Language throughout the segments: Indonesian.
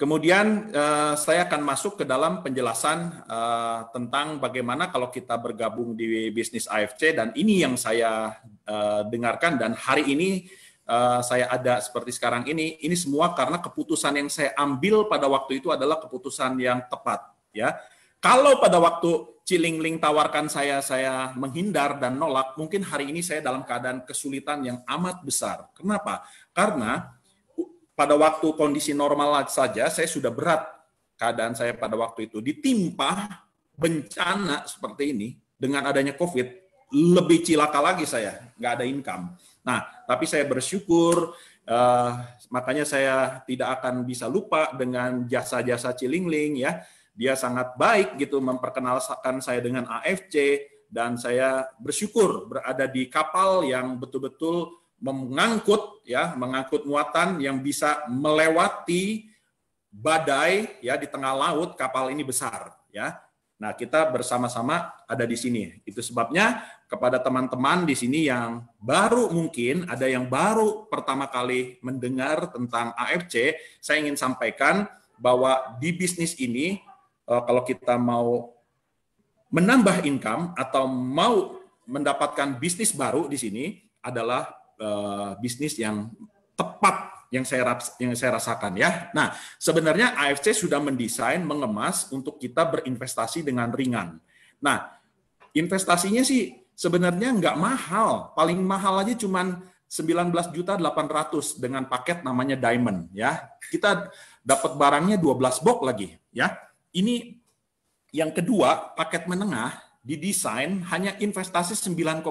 Kemudian saya akan masuk ke dalam penjelasan tentang bagaimana kalau kita bergabung di bisnis AFC, dan ini yang saya dengarkan, dan hari ini saya ada seperti sekarang ini semua karena keputusan yang saya ambil pada waktu itu adalah keputusan yang tepat, ya. Kalau pada waktu Cilingling tawarkan saya menghindar dan nolak, mungkin hari ini saya dalam keadaan kesulitan yang amat besar. Kenapa? Karena pada waktu kondisi normal saja, saya sudah berat keadaan saya pada waktu itu. Ditimpa bencana seperti ini, dengan adanya COVID, lebih cilaka lagi saya, nggak ada income. Nah, tapi saya bersyukur, makanya saya tidak akan bisa lupa dengan jasa-jasa Cilingling, ya. Dia sangat baik gitu memperkenalkan saya dengan AFC, dan saya bersyukur berada di kapal yang betul-betul mengangkut muatan yang bisa melewati badai, ya, di tengah laut. Kapal ini besar, ya. Nah, kita bersama-sama ada di sini. Itu sebabnya kepada teman-teman di sini yang baru, mungkin ada yang baru pertama kali mendengar tentang AFC, saya ingin sampaikan bahwa di bisnis ini kalau kita mau menambah income atau mau mendapatkan bisnis baru di sini adalah bisnis yang tepat yang saya rasakan, ya. Nah, sebenarnya AFC sudah mendesain, mengemas untuk kita berinvestasi dengan ringan. Nah, investasinya sih sebenarnya nggak mahal, paling mahal aja cuman 19.800.000 dengan paket namanya Diamond, ya. Kita dapat barangnya 12 box lagi, ya. Ini yang kedua, paket menengah didesain hanya investasi 9,9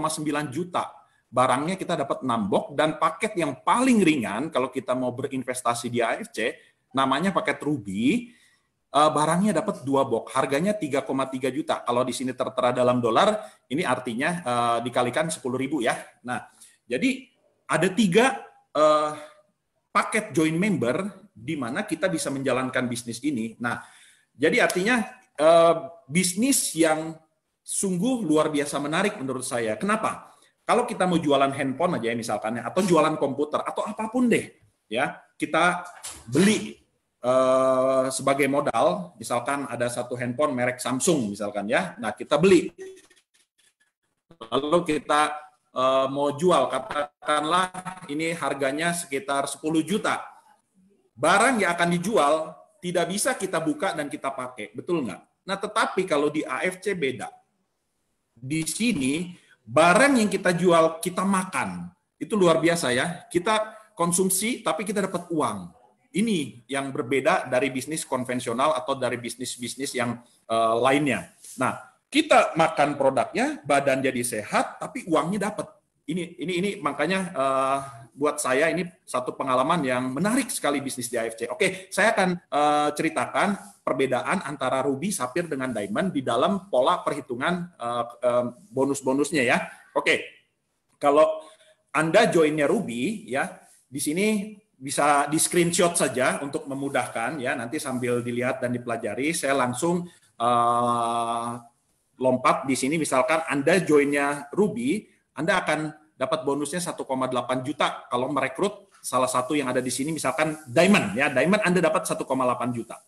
juta. Barangnya kita dapat 6 box, dan paket yang paling ringan kalau kita mau berinvestasi di AFC namanya paket Ruby, barangnya dapat 2 box, harganya 3,3 juta. Kalau di sini tertera dalam dolar, ini artinya dikalikan 10.000, ya. Nah, jadi ada 3 paket join member di mana kita bisa menjalankan bisnis ini. Nah, jadi artinya bisnis yang sungguh luar biasa menarik menurut saya. Kenapa? Kalau kita mau jualan handphone aja, misalkan, atau jualan komputer atau apapun deh, ya, kita beli sebagai modal, misalkan ada satu handphone merek Samsung misalkan, ya. Nah, kita beli. Lalu kita mau jual, katakanlah ini harganya sekitar 10 juta. Barang yang akan dijual tidak bisa kita buka dan kita pakai, betul nggak? Nah, tetapi kalau di AFC beda. Di sini barang yang kita jual, kita makan. Itu luar biasa, ya. Kita konsumsi, tapi kita dapat uang. Ini yang berbeda dari bisnis konvensional atau dari bisnis-bisnis yang lainnya. Nah, kita makan produknya, badan jadi sehat, tapi uangnya dapat. Ini makanya buat saya ini satu pengalaman yang menarik sekali bisnis di AFC. Oke, saya akan ceritakan perbedaan antara Ruby, Sapphire dengan Diamond di dalam pola perhitungan bonus-bonusnya, ya. Oke, kalau Anda joinnya Ruby, ya, di sini bisa di screenshot saja untuk memudahkan, ya. Nanti sambil dilihat dan dipelajari, saya langsung lompat di sini. Misalkan Anda joinnya Ruby, Anda akan dapat bonusnya 1,8 juta kalau merekrut salah satu yang ada di sini, misalkan Diamond, ya. Diamond Anda dapat 1,8 juta.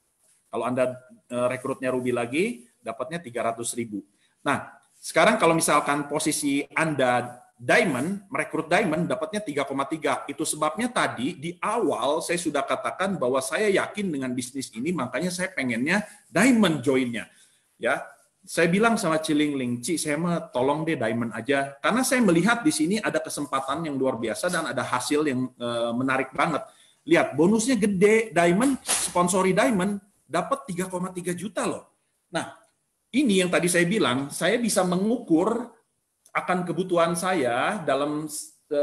Kalau Anda rekrutnya Ruby lagi, dapatnya 300.000. Nah, sekarang kalau misalkan posisi Anda Diamond, merekrut Diamond, dapatnya 3,3. Itu sebabnya tadi di awal saya sudah katakan bahwa saya yakin dengan bisnis ini, makanya saya pengennya Diamond joinnya, ya. Saya bilang sama Cilingling, Ci, saya mah tolong deh Diamond aja, karena saya melihat di sini ada kesempatan yang luar biasa dan ada hasil yang menarik banget. Lihat, bonusnya gede. Diamond, sponsori Diamond, dapat 3,3 juta loh. Nah, ini yang tadi saya bilang, saya bisa mengukur akan kebutuhan saya dalam 1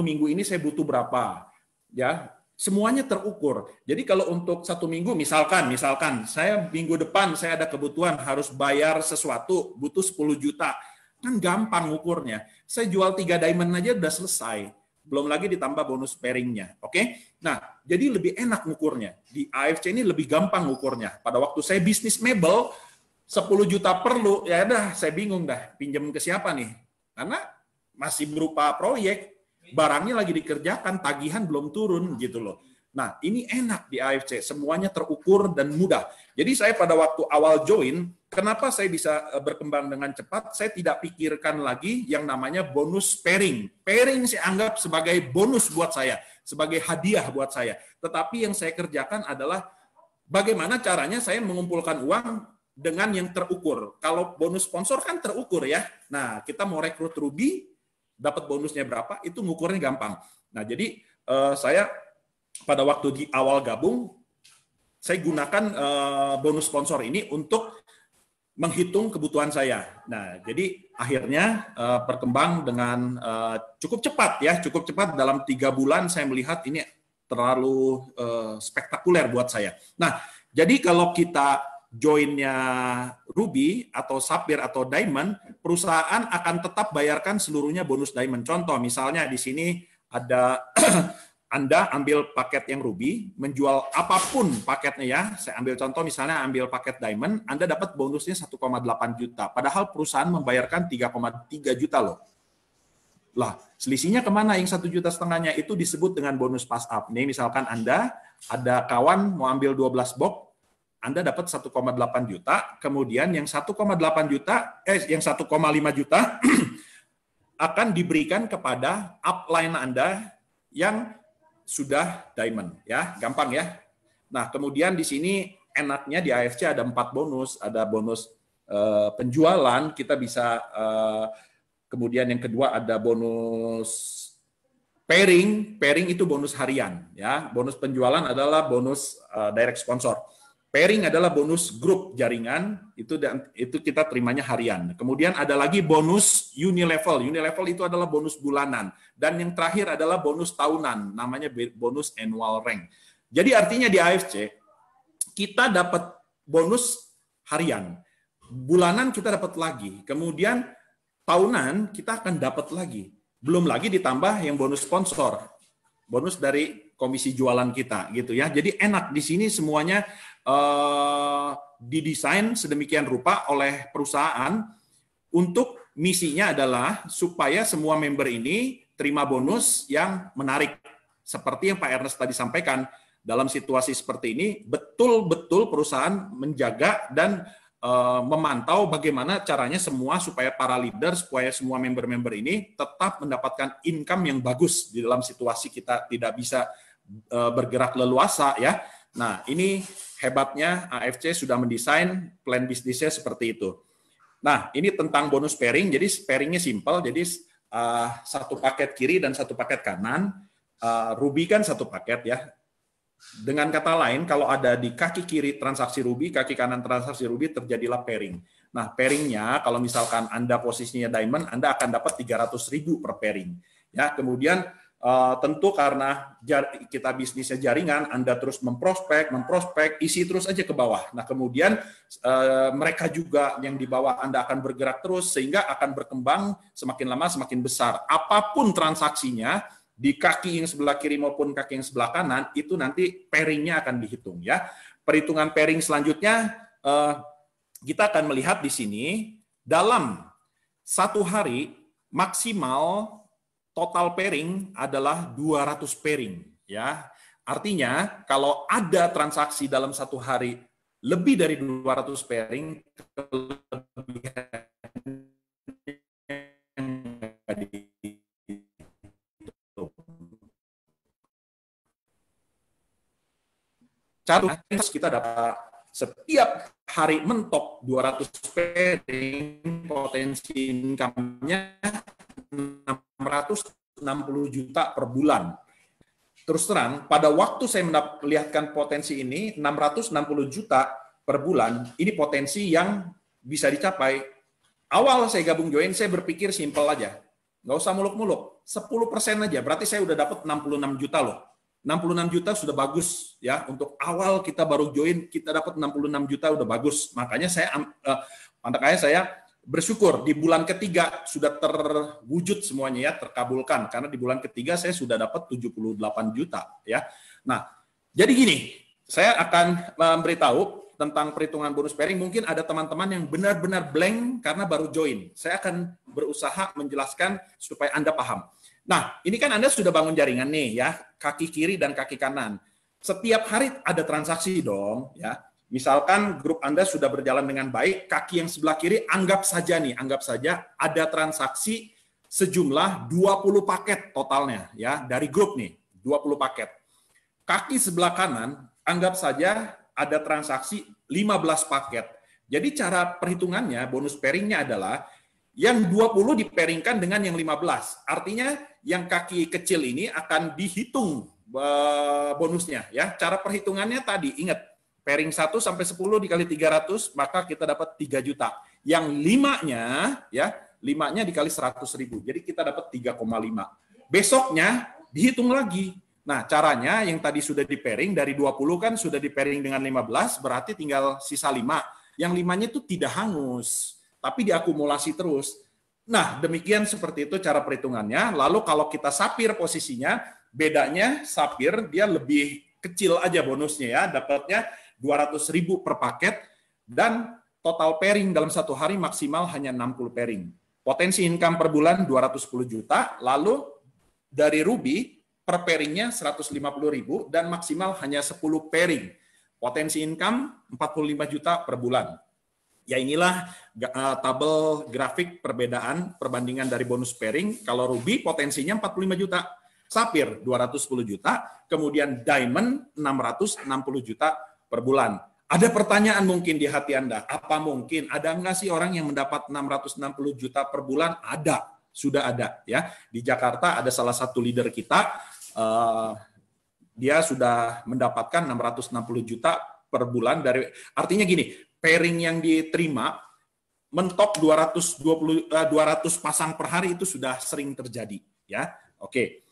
minggu ini saya butuh berapa, ya. Semuanya terukur. Jadi kalau untuk 1 minggu, misalkan saya minggu depan saya ada kebutuhan harus bayar sesuatu, butuh 10 juta, kan gampang ukurnya. Saya jual 3 Diamond aja udah selesai. Belum lagi ditambah bonus pairing-nya. Oke? Nah, jadi lebih enak ngukurnya. Di AFC ini lebih gampang ngukurnya. Pada waktu saya bisnis mebel, 10 juta perlu, ya udah saya bingung dah, pinjam ke siapa nih? Karena masih berupa proyek, barangnya lagi dikerjakan, tagihan belum turun gitu loh. Nah, ini enak di AFC, semuanya terukur dan mudah. Jadi saya pada waktu awal join, kenapa saya bisa berkembang dengan cepat? Saya tidak pikirkan lagi yang namanya bonus pairing. Pairing saya anggap sebagai bonus buat saya, sebagai hadiah buat saya. Tetapi yang saya kerjakan adalah bagaimana caranya saya mengumpulkan uang dengan yang terukur. Kalau bonus sponsor kan terukur ya. Nah, kita mau rekrut Ruby, dapat bonusnya berapa, itu ngukurnya gampang. Nah, jadi saya pada waktu di awal gabung, saya gunakan bonus sponsor ini untuk menghitung kebutuhan saya. Nah, jadi akhirnya berkembang dengan cukup cepat ya, cukup cepat dalam 3 bulan saya melihat ini terlalu spektakuler buat saya. Nah, jadi kalau kita joinnya Ruby atau Sapphire atau Diamond, perusahaan akan tetap bayarkan seluruhnya bonus Diamond. Contoh, misalnya di sini ada Anda ambil paket yang Ruby, menjual apapun paketnya ya, saya ambil contoh misalnya ambil paket Diamond, Anda dapat bonusnya 1,8 juta, padahal perusahaan membayarkan 3,3 juta loh. Lah, selisihnya kemana yang 1,5 juta itu disebut dengan bonus pass up. Nih misalkan Anda ada kawan mau ambil 12 box, Anda dapat 1,8 juta, kemudian yang 1,8 juta, yang 1,5 juta akan diberikan kepada upline Anda yang sudah Diamond, ya, gampang ya. Nah, kemudian di sini enaknya di AFC ada 4 bonus, ada bonus penjualan, kita bisa, kemudian yang kedua ada bonus pairing, pairing itu bonus harian, ya, bonus penjualan adalah bonus direct sponsor. Pairing adalah bonus grup jaringan, itu kita terimanya harian. Kemudian ada lagi bonus unilevel. Unilevel itu adalah bonus bulanan. Dan yang terakhir adalah bonus tahunan, namanya bonus annual rank. Jadi artinya di AFC, kita dapat bonus harian. Bulanan kita dapat lagi. Kemudian tahunan kita akan dapat lagi. Belum lagi ditambah yang bonus sponsor. Bonus dari komisi jualan kita gitu ya. Jadi enak di sini semuanya didesain sedemikian rupa oleh perusahaan untuk misinya adalah supaya semua member ini terima bonus yang menarik. Seperti yang Pak Ernest tadi sampaikan, dalam situasi seperti ini betul-betul perusahaan menjaga dan memantau bagaimana caranya semua supaya para leader, supaya semua member-member ini tetap mendapatkan income yang bagus di dalam situasi kita tidak bisa bergerak leluasa ya. Nah, ini hebatnya AFC sudah mendesain plan bisnisnya seperti itu. Nah, ini tentang bonus pairing. Jadi pairingnya simpel. Jadi satu paket kiri dan satu paket kanan. Ruby kan satu paket ya. Dengan kata lain, kalau ada di kaki kiri transaksi Ruby, kaki kanan transaksi Ruby, terjadilah pairing. Nah, pairingnya kalau misalkan Anda posisinya Diamond, Anda akan dapat 300.000 per pairing. Ya, kemudian tentu karena kita bisnisnya jaringan, Anda terus memprospek, isi terus aja ke bawah. Nah, kemudian mereka juga yang di bawah Anda akan bergerak terus, sehingga akan berkembang semakin lama semakin besar. Apapun transaksinya, di kaki yang sebelah kiri maupun kaki yang sebelah kanan, itu nanti pairingnya akan dihitung. Ya. Perhitungan pairing selanjutnya, kita akan melihat di sini, dalam satu hari, maksimal total pairing adalah 200 pairing, ya. Artinya kalau ada transaksi dalam satu hari lebih dari 200 pairing, kita dapat setiap hari mentok 200 pairing, potensi income-nya 660 juta per bulan. Terus terang, pada waktu saya melihatkan potensi ini, 660 juta per bulan, ini potensi yang bisa dicapai. Awal saya gabung join, saya berpikir simpel aja. Nggak usah muluk-muluk, 10% aja, berarti saya udah dapat 66 juta loh. 66 juta sudah bagus ya, untuk awal kita baru join, kita dapat 66 juta udah bagus. Makanya saya bersyukur di bulan ketiga sudah terwujud semuanya ya, terkabulkan, karena di bulan ketiga saya sudah dapat 78 juta ya. Nah, jadi gini, saya akan memberitahu tentang perhitungan bonus pairing. Mungkin ada teman-teman yang benar-benar blank karena baru join. Saya akan berusaha menjelaskan supaya Anda paham. Nah, ini kan Anda sudah bangun jaringan nih ya, kaki kiri dan kaki kanan. setiap hari ada transaksi dong, ya. Misalkan grup Anda sudah berjalan dengan baik, kaki yang sebelah kiri anggap saja ada transaksi sejumlah 20 paket totalnya ya dari grup nih, 20 paket. Kaki sebelah kanan anggap saja ada transaksi 15 paket. Jadi cara perhitungannya, bonus pairingnya adalah yang 20 diperingkan dengan yang 15. Artinya yang kaki kecil ini akan dihitung bonusnya ya. Cara perhitungannya tadi ingat pairing 1 sampai 10 dikali 300 maka kita dapat 3 juta. Yang 5-nya dikali 100.000. Jadi kita dapat 3,5. Besoknya dihitung lagi. Nah, caranya yang tadi sudah di pairing dari 20 kan sudah di pairing dengan 15 berarti tinggal sisa 5. Yang 5-nya itu tidak hangus, tapi diakumulasi terus. Nah, demikian seperti itu cara perhitungannya. Lalu kalau kita sapir posisinya, bedanya sapir dia lebih kecil aja bonusnya ya, dapatnya 200.000 per paket dan total pairing dalam satu hari maksimal hanya 60 pairing. Potensi income per bulan 210 juta, lalu dari Ruby per pairingnya 150.000 dan maksimal hanya 10 pairing. Potensi income 45 juta per bulan. Ya inilah tabel grafik perbandingan dari bonus pairing. Kalau Ruby potensinya 45 juta. Sapphire 210 juta, kemudian Diamond 660 juta per bulan. Ada pertanyaan mungkin di hati Anda, apa mungkin ada nggak sih orang yang mendapat 660 juta per bulan? Ada, sudah ada ya. Di Jakarta ada salah satu leader kita, dia sudah mendapatkan 660 juta per bulan dari, artinya gini, pairing yang diterima mentok 200 pasang per hari itu sudah sering terjadi ya. Oke.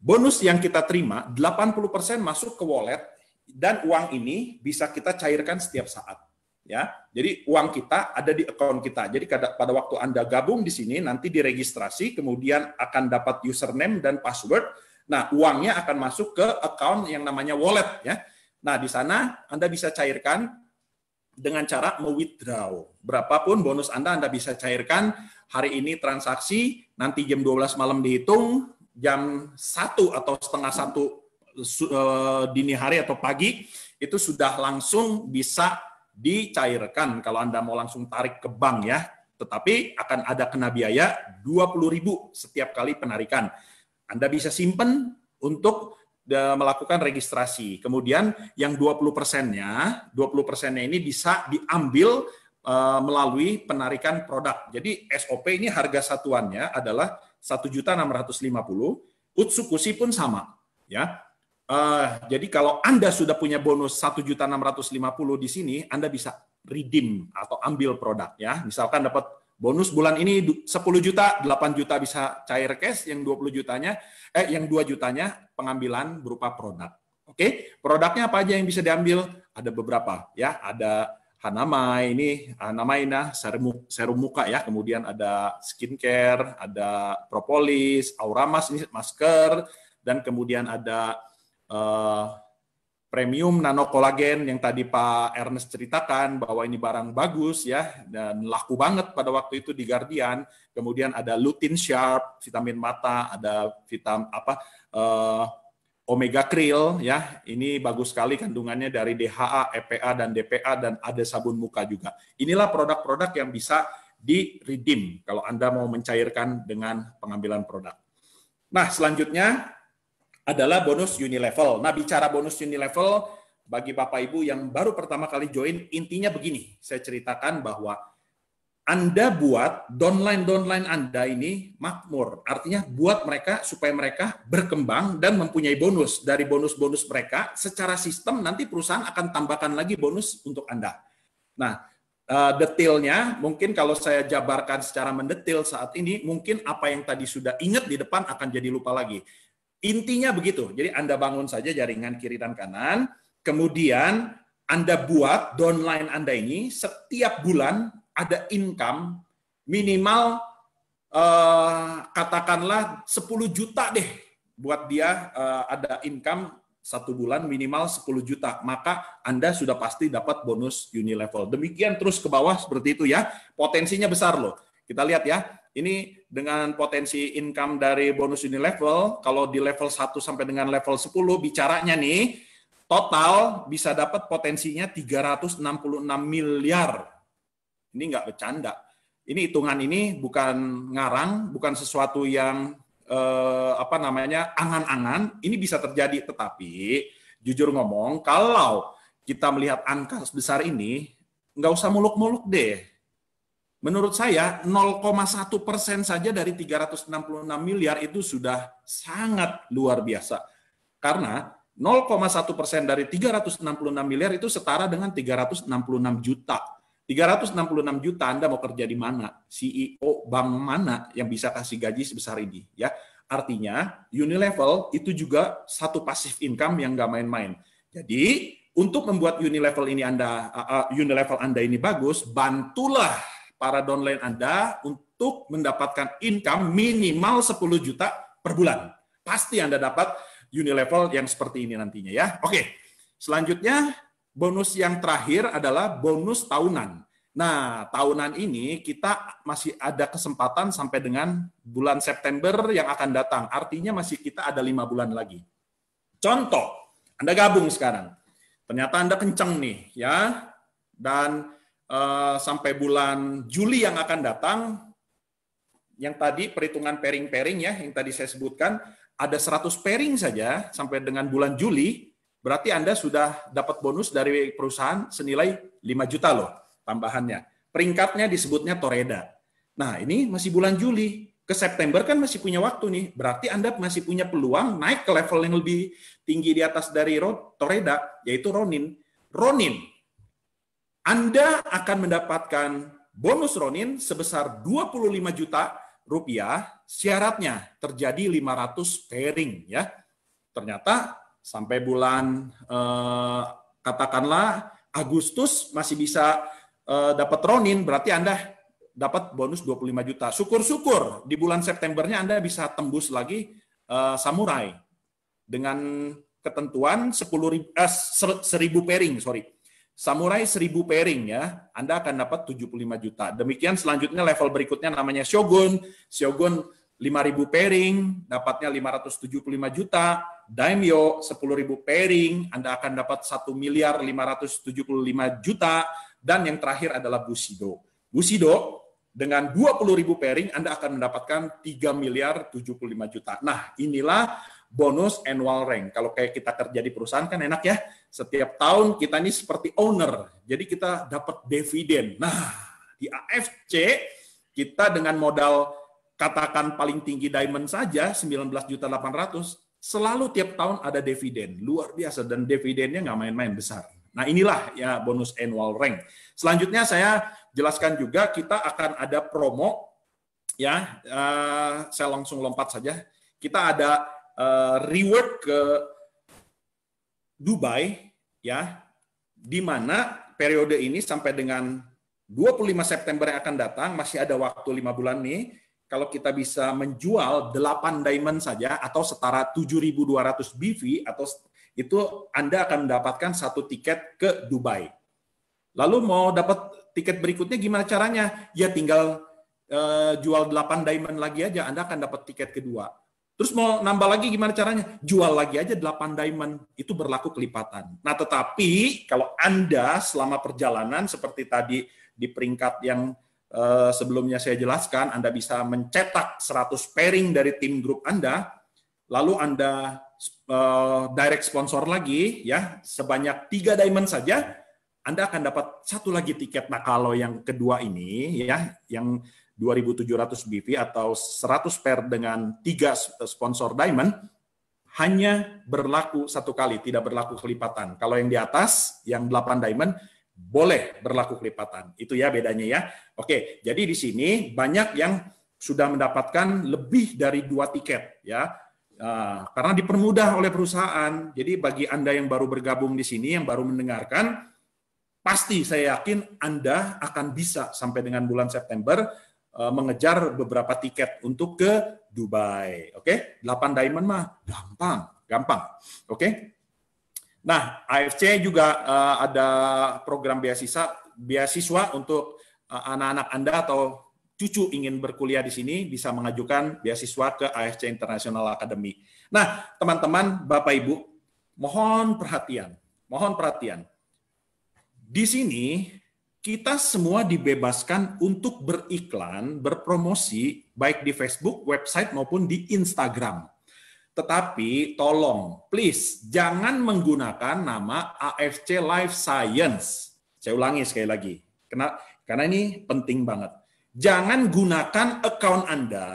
Bonus yang kita terima 80% masuk ke wallet dan uang ini bisa kita cairkan setiap saat ya. Jadi uang kita ada di account kita. Jadi pada waktu Anda gabung di sini nanti diregistrasi kemudian akan dapat username dan password. Nah, uangnya akan masuk ke account yang namanya wallet ya. Nah, di sana Anda bisa cairkan dengan cara me-withdraw. Berapapun bonus Anda bisa cairkan. Hari ini transaksi, nanti jam 12 malam dihitung, jam 1 atau setengah 1 dini hari atau pagi, itu sudah langsung bisa dicairkan kalau Anda mau langsung tarik ke bank ya. Tetapi akan ada kena biaya 20.000 setiap kali penarikan. Anda bisa simpen untuk melakukan registrasi. Kemudian yang 20%-nya ini bisa diambil melalui penarikan produk. Jadi SOP ini harga satuannya adalah 1.650.000, Utsukushi pun sama ya. Jadi kalau Anda sudah punya bonus 1.650 di sini, Anda bisa redeem atau ambil produk ya. Misalkan dapat bonus bulan ini 10 juta, 8 juta bisa cair cash, yang 20 jutanya yang 2 jutanya pengambilan berupa produk. Oke, produknya apa aja yang bisa diambil? Ada beberapa ya, ada Hanamai ini, Hanamai serum muka ya, kemudian ada skincare, ada propolis, Auramas ini masker, dan kemudian ada premium nano kolagen yang tadi Pak Ernest ceritakan bahwa ini barang bagus ya dan laku banget pada waktu itu di Guardian. Kemudian ada lutein sharp, vitamin mata, ada Omega Krill ya, ini bagus sekali kandungannya dari DHA, EPA dan DPA dan ada sabun muka juga. Inilah produk-produk yang bisa di-redeem kalau Anda mau mencairkan dengan pengambilan produk. Nah, selanjutnya adalah bonus Unilevel. Nah, bicara bonus Unilevel bagi Bapak Ibu yang baru pertama kali join, intinya begini, saya ceritakan bahwa Anda buat downline Anda ini makmur. Artinya buat mereka supaya mereka berkembang dan mempunyai bonus. Dari bonus-bonus mereka, secara sistem nanti perusahaan akan tambahkan lagi bonus untuk Anda. Nah, detailnya mungkin kalau saya jabarkan secara mendetil saat ini, mungkin apa yang tadi sudah ingat di depan akan jadi lupa lagi. Intinya begitu. Jadi Anda bangun saja jaringan kiri dan kanan, kemudian Anda buat downline Anda ini setiap bulan ada income minimal katakanlah 10 juta deh buat dia ada income satu bulan minimal 10 juta, maka Anda sudah pasti dapat bonus Unilevel. Demikian terus ke bawah seperti itu ya. Potensinya besar loh. Kita lihat ya. Ini dengan potensi income dari bonus Unilevel, kalau di level 1 sampai dengan level 10 bicaranya nih total bisa dapat potensinya 366 miliar. Ini nggak bercanda. Ini hitungan ini bukan ngarang, bukan sesuatu yang angan-angan. Ini bisa terjadi, tetapi jujur ngomong, kalau kita melihat angka sebesar ini, nggak usah muluk-muluk deh. Menurut saya 0,1% saja dari 366 miliar itu sudah sangat luar biasa. Karena 0,1% dari 366 miliar itu setara dengan 366 juta. 366 juta Anda mau kerja di mana? CEO bank mana yang bisa kasih gaji sebesar ini? Ya, artinya Unilevel itu juga satu passive income yang nggak main-main. Jadi untuk membuat Unilevel Anda ini bagus, bantulah para downline Anda untuk mendapatkan income minimal 10 juta per bulan. Pasti Anda dapat Unilevel yang seperti ini nantinya ya. Oke, selanjutnya bonus yang terakhir adalah bonus tahunan. Nah, tahunan ini kita masih ada kesempatan sampai dengan bulan September yang akan datang. Artinya masih kita ada 5 bulan lagi. Contoh, Anda gabung sekarang. Ternyata Anda kenceng nih ya. Dan sampai bulan Juli yang akan datang, yang tadi perhitungan pairing-pairing ya, yang tadi saya sebutkan, ada 100 pairing saja sampai dengan bulan Juli, berarti Anda sudah dapat bonus dari perusahaan senilai 5 juta loh tambahannya. Peringkatnya disebutnya Toreda. Nah, ini masih bulan Juli. Ke September kan masih punya waktu nih. Berarti Anda masih punya peluang naik ke level yang lebih tinggi di atas dari Toreda, yaitu Ronin. Ronin, Anda akan mendapatkan bonus Ronin sebesar 25 juta rupiah, syaratnya terjadi 500 pairing ya. Ternyata sampai bulan katakanlah Agustus masih bisa dapat Ronin, berarti Anda dapat bonus 25 juta. Syukur-syukur di bulan Septembernya Anda bisa tembus lagi Samurai dengan ketentuan 10.000 pairing, sorry. Samurai 1000 pairing ya, Anda akan dapat 75 juta. Demikian selanjutnya level berikutnya namanya Shogun. Shogun 5.000 pairing, dapatnya 575 juta. Daimyo 10.000 pairing, Anda akan dapat 1.575 juta. Dan yang terakhir adalah Bushido. Bushido dengan 20.000 pairing, Anda akan mendapatkan 3.075 juta. Nah, inilah bonus annual rank. Kalau kayak kita kerja di perusahaan kan enak ya. Setiap tahun kita ini seperti owner. Jadi kita dapat dividen. Nah, di AFC kita dengan modal katakan paling tinggi diamond saja 19.800.000, selalu tiap tahun ada dividen. Luar biasa, dan dividennya nggak main-main besar. Nah, inilah ya bonus annual rank. Selanjutnya saya jelaskan juga kita akan ada promo ya. Saya langsung lompat saja. Kita ada reward ke Dubai ya, di mana periode ini sampai dengan 25 September yang akan datang masih ada waktu 5 bulan nih. Kalau kita bisa menjual 8 diamond saja atau setara 7.200 BV, atau itu Anda akan mendapatkan 1 tiket ke Dubai. Lalu mau dapat tiket berikutnya gimana caranya? Ya tinggal jual 8 diamond lagi aja, Anda akan dapat tiket kedua. Terus mau nambah lagi gimana caranya? Jual lagi aja 8 diamond, itu berlaku kelipatan. Nah, tetapi kalau Anda selama perjalanan seperti tadi di peringkat yang sebelumnya saya jelaskan, Anda bisa mencetak 100 pairing dari tim grup Anda, lalu Anda direct sponsor lagi ya, sebanyak 3 diamond saja, Anda akan dapat 1 lagi tiket. Nah, kalau yang kedua ini ya, yang 2.700 BV atau 100 pair dengan 3 sponsor diamond, hanya berlaku 1 kali, tidak berlaku kelipatan. Kalau yang di atas, yang 8 diamond, boleh berlaku kelipatan. Itu ya bedanya ya. Oke, jadi di sini banyak yang sudah mendapatkan lebih dari 2 tiket ya. Karena dipermudah oleh perusahaan. Jadi bagi Anda yang baru bergabung di sini, yang baru mendengarkan, pasti saya yakin Anda akan bisa sampai dengan bulan September mengejar beberapa tiket untuk ke Dubai. Oke, 8 diamond mah gampang. Oke. Nah, AFC juga ada program beasiswa untuk anak-anak Anda atau cucu ingin berkuliah di sini, bisa mengajukan beasiswa ke AFC International Academy. Nah, teman-teman, Bapak Ibu, mohon perhatian. mohon perhatian. Di sini kita semua dibebaskan untuk beriklan, berpromosi, baik di Facebook, website, maupun di Instagram. Tetapi tolong, please, jangan menggunakan nama AFC Life Science. Saya ulangi sekali lagi, karena ini penting banget. Jangan gunakan account Anda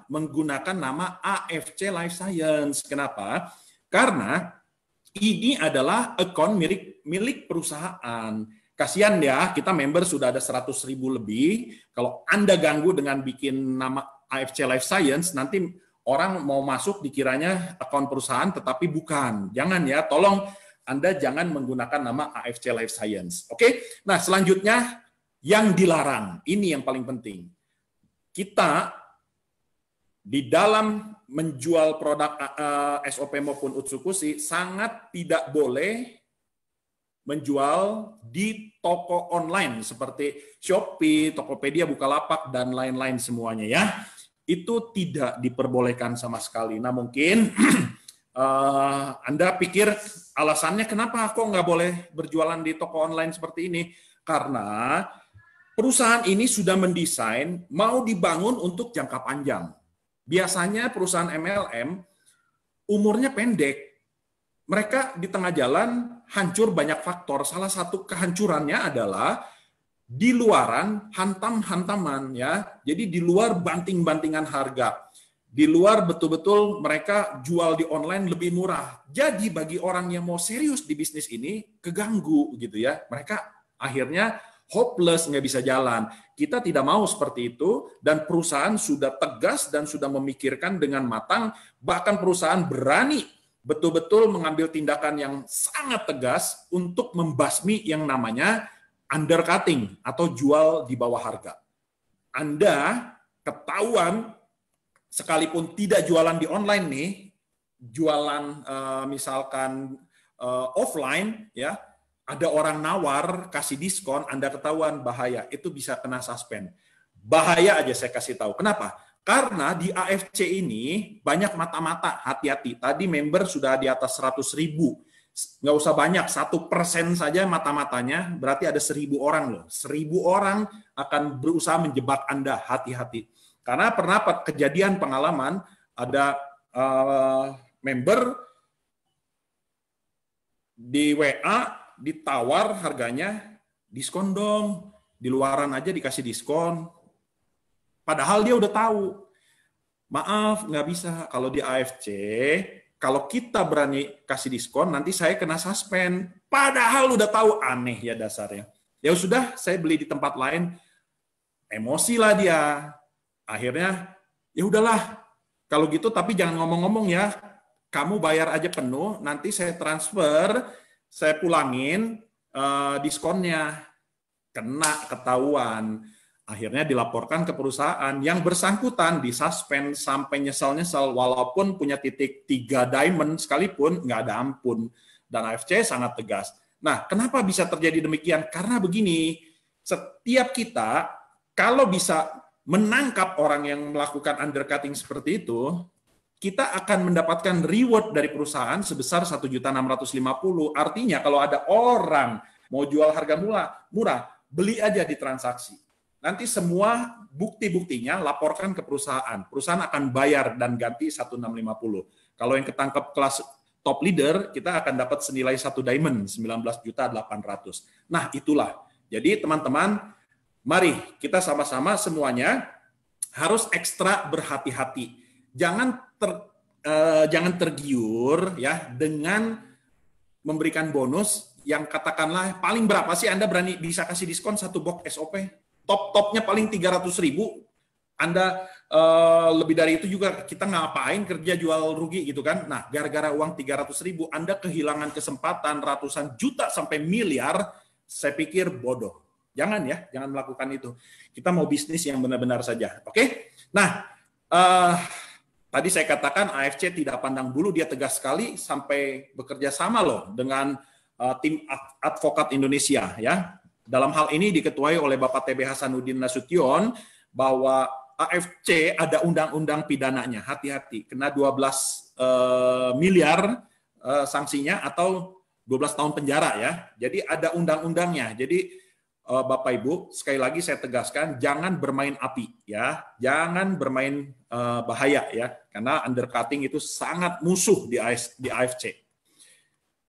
menggunakan nama AFC Life Science. Kenapa? Karena ini adalah account milik perusahaan. Kasihan ya, kita member sudah ada 100.000 lebih. Kalau Anda ganggu dengan bikin nama AFC Life Science, nanti orang mau masuk dikiranya akun perusahaan, tetapi bukan. Jangan ya, tolong Anda jangan menggunakan nama AFC Life Science. Oke, nah selanjutnya yang dilarang. Ini yang paling penting. Kita di dalam menjual produk SOP maupun Utsukushi sangat tidak boleh menjual di toko online seperti Shopee, Tokopedia, Bukalapak, dan lain-lain semuanya ya. Itu tidak diperbolehkan sama sekali. Nah mungkin Anda pikir alasannya kenapa kok nggak boleh berjualan di toko online seperti ini? Karena perusahaan ini sudah mendesain mau dibangun untuk jangka panjang. Biasanya perusahaan MLM umurnya pendek. Mereka di tengah jalan hancur banyak faktor. Salah satu kehancurannya adalah di luaran hantam-hantaman ya. Jadi di luar banting-bantingan harga. Di luar betul-betul mereka jual di online lebih murah. Jadi bagi orang yang mau serius di bisnis ini keganggu gitu ya. Mereka akhirnya hopeless, nggak bisa jalan. Kita tidak mau seperti itu, dan perusahaan sudah tegas dan sudah memikirkan dengan matang, bahkan perusahaan berani betul-betul mengambil tindakan yang sangat tegas untuk membasmi yang namanya undercutting atau jual di bawah harga. Anda ketahuan, sekalipun tidak jualan di online nih, jualan misalkan offline, ya, ada orang nawar, kasih diskon, Anda ketahuan, bahaya. Itu bisa kena suspend. Bahaya aja saya kasih tahu. Kenapa? Karena di AFC ini banyak mata-mata, hati-hati. Tadi member sudah di atas 100.000. Nggak usah banyak, 1% saja mata-matanya, berarti ada 1.000 orang loh. 1.000 orang akan berusaha menjebak Anda, hati-hati. Karena pernah kejadian pengalaman, ada member di WA, ditawar harganya, diskon dong, di luaran aja dikasih diskon. Padahal dia udah tahu. Maaf, nggak bisa. Kalau di AFC, kalau kita berani kasih diskon, nanti saya kena suspend. Padahal udah tahu, aneh ya dasarnya. Ya sudah, saya beli di tempat lain, emosi lah dia. Akhirnya, ya udahlah. Kalau gitu, tapi jangan ngomong-ngomong ya. Kamu bayar aja penuh, nanti saya transfer, saya pulangin diskonnya. Kena ketahuan. Akhirnya dilaporkan ke perusahaan. Yang bersangkutan disuspend sampai nyesal-nyesal, walaupun punya titik 3 diamond sekalipun, nggak ada ampun. Dan AFC sangat tegas. Nah, kenapa bisa terjadi demikian? Karena begini, setiap kita, kalau bisa menangkap orang yang melakukan undercutting seperti itu, kita akan mendapatkan reward dari perusahaan sebesar 1.650.000. Artinya kalau ada orang mau jual harga murah, beli aja di transaksi. Nanti semua bukti-buktinya laporkan ke perusahaan. Perusahaan akan bayar dan ganti 1.650.000. Kalau yang ketangkep kelas top leader, kita akan dapat senilai 1 diamond, 19.800.000. Nah, itulah. Jadi teman-teman, mari kita sama-sama semuanya harus ekstra berhati-hati. Jangan tergiur ya dengan memberikan bonus yang katakanlah paling berapa sih Anda berani bisa kasih diskon satu box SOP? Top-topnya paling 300.000. Anda lebih dari itu juga kita ngapain kerja jual rugi gitu kan? Nah, gara-gara uang 300.000 Anda kehilangan kesempatan ratusan juta sampai miliar, saya pikir bodoh. Jangan ya, jangan melakukan itu. Kita mau bisnis yang benar-benar saja. Oke? Nah, tadi saya katakan AFC tidak pandang bulu, dia tegas sekali sampai bekerja sama loh dengan tim advokat Indonesia ya. Dalam hal ini diketuai oleh Bapak TB Hasanuddin Nasution bahwa AFC ada undang-undang pidananya. Hati-hati, kena 12 miliar sanksinya atau 12 tahun penjara ya. Jadi ada undang-undangnya. Jadi Bapak Ibu, sekali lagi saya tegaskan, jangan bermain api ya, jangan bermain bahaya ya, karena undercutting itu sangat musuh di AFC.